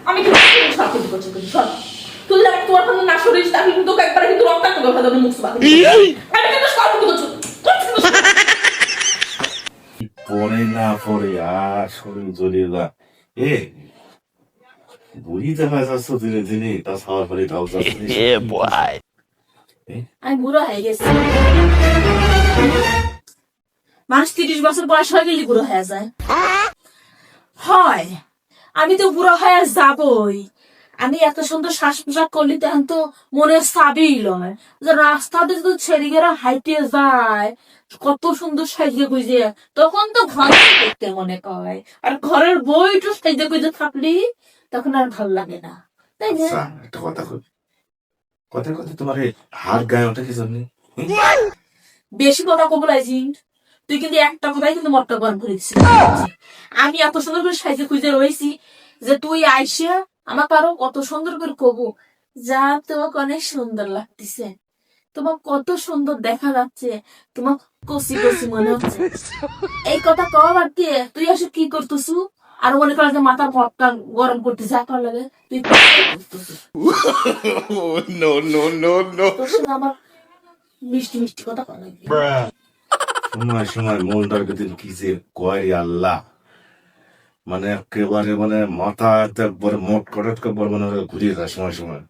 আমি কিন্তু সব কিছু করছি কিন্তু সব তুই যদি তোমার কোনো না সরিস তাহলে কিন্তু তোকে একবার কিন্তু রক্তাক্ত করে ফেলবো মুখ সুবা আমি কিন্তু সব কিছু করছি পরে না পরে আর শরীর জ্বলিয়ে যা এ বুড়ি দেখা যাচ্ছ ধীরে ধীরে তা খাওয়ার পরে তাও যাচ্ছে আমি বুড়ো হয়ে গেছি মানুষ 30 বছর বয়স হয়ে গেলে বুড়ো হয়ে যায় হয় আমি তো বুড়ো হয়ে যাবই আমি এত সুন্দর শ্বাস প্রশ্বাস করলি তখন তো মনে চাবিই লয় যে রাস্তাতে যদি ছেড়ে গেরা হাইটে যায় কত সুন্দর সাইজে গুজে তখন তো ভালো দেখতে মনে কয় আর ঘরের বই একটু সাইজে গুজে থাকলি তখন আর ভালো লাগে না তাই না আচ্ছা একটা কথা কই কথা কথা তোমার এই হাড় গায়ে ওঠে কি জন্য বেশি কথা কব লাইছি তুই কিন্তু একটা কথাই কিন্তু মটকা গরম করে দিচ্ছিস আমি এত সুন্দর করে সাইজে খুঁজে রয়েছি যে তুই আইসা আমাকে আরো কত সুন্দর করে কবো যা তোমাকে অনেক সুন্দর লাগতেছে তোমার কত সুন্দর দেখা যাচ্ছে তোমার কষি কষি মনে হচ্ছে এই কথা কবার দিয়ে তুই আসে কি করতেছু আর মনে কর যে মাথার মটকা গরম করতে যা কর লাগে তুই নো নো নো নো তোর সঙ্গে আমার মিষ্টি মিষ্টি কথা কর লাগবে সময় সময় মনটার ভিতরে কি যে কয় আল্লাহ মানে একেবারে মানে মাথা একবারে মোট করে একবার মানে ঘুরিয়ে যায় সময় সময়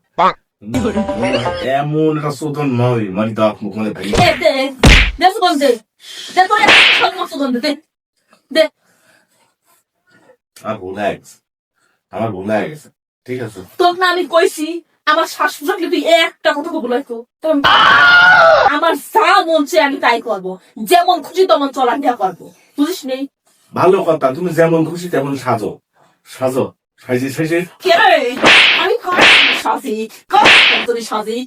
এমন একটা শোধন নয় মানে দাঁত মুখ মানে ভেঙে দে দে সুগন্ধ দে দে তোর একটা সুগন্ধ দে দে আর ভুল হয়ে গেছে আমার ভুল হয়ে গেছে ঠিক আছে তোকে না আমি কইছি আমার শাশুড়ি তুই একটা কথা কবুল হইতো আমার যা মন চায় আমি তাই করবো যেমন খুশি তেমন চলাফেরা করবো বুঝিস নেই ভালো কথা তুমি যেমন খুশি তেমন সাজো সাজো সাইজে সাইজে কে রে? আমি সাজি কত সাজি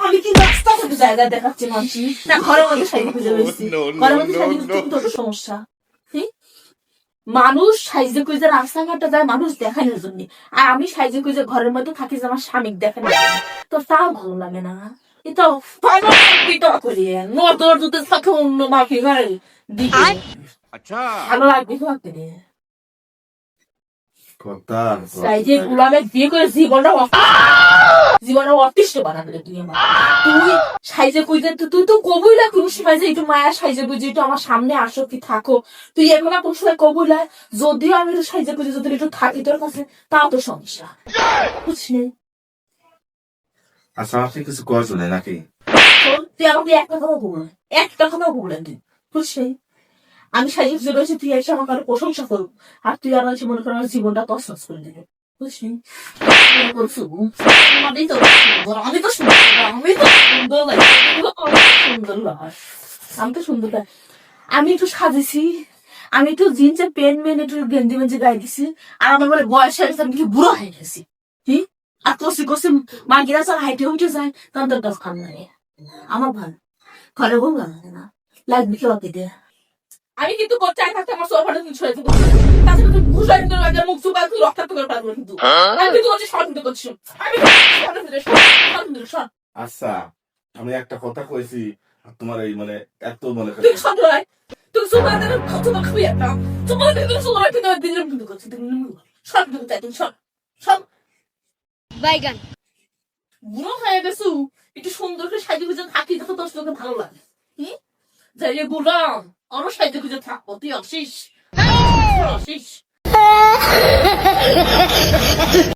আমি কি রাস্তা থেকে জায়গা দেখাচ্ছি মানছি না ঘরের মধ্যে সাইজে খুঁজে রয়েছি ঘরের মধ্যে সাইজে খুঁজে তোর সমস্যা ঠিক মানুষ সাইজে খুঁজে রাস্তাঘাটে যায় মানুষ দেখানোর জন্য আর আমি সাইজে খুঁজে ঘরের মধ্যে থাকি যে আমার স্বামী দেখানোর জন্য তো তাও ভালো লাগে না এটা করি নজর যদি থাকে অন্য মাফি ঘরে দিকে ভালো লাগবে ভাবতে রে কথা সাইজে গুলামে বিয়ে করে জীবনটা অতিষ্ঠ বানাবে তুই আমার তুই সাইজে কইতে তুই তো কবই না কোন সময় যে একটু মায়া সাইজে বুঝি একটু আমার সামনে আসো কি থাকো তুই এখন কোন সময় কবই না যদিও আমি একটু সাইজে বুঝি যদি একটু থাকি তোর কাছে তাও তো সমস্যা বুঝলি আচ্ছা আপনি কিছু করছো না নাকি তুই আমাকে একটা কথা বললেন তুই বুঝলি আমি সাইজে খুঁজে রয়েছি তুই এসে আমাকে আরো প্রশংসা করবো আর তুই আর এসে মনে কর আমার জীবনটা তছনছ করে দিবি বুঝলি আমি তো সুন্দর আমি তো সুন্দর সুন্দর আমি তো সুন্দর আমি একটু সাজেছি আমি একটু জিন্সের প্যান্ট মেন একটু গেঞ্জি মেঞ্জি গায়ে দিছি আর আমার বলে বয়স হয়ে গেছে আমি কি বুড়ো হয়ে গেছি কি আর কষি কষি মাগিরা সব হাইটে উঠে যায় তখন তোর কাছে খান লাগে আমার ভালো ঘরে বউ লাগে না লাগবে কি বাকি দিয়ে আমি কিন্তু করতে থাকতে আমার সোফাটা কিন্তু ছড়ে যেতে তাছাড়া তুই ঘুষাই দিতে লাগে মুখ চুপা তুই রক্তাক্ত করে পারবো কিন্তু আমি কিন্তু করছি সব কিন্তু করছি আমি আচ্ছা আমি একটা কথা কইছি আর তোমার এই মানে এত মনে তুই সব নয় তুই সোফা দেবে কত বড় খুই একটা তোমার কিন্তু সোফা কিন্তু দিনের কিন্তু করছি তুই সব কিন্তু তাই তুই সব সব বাইগান বুড়ো হয়ে গেছু একটু সুন্দর করে সাইজে গুজে থাকি যত তোর লোকে ভালো লাগে কি যাই বললাম আরো সাইজে গুজে থাকবো তুই আসিস আসিস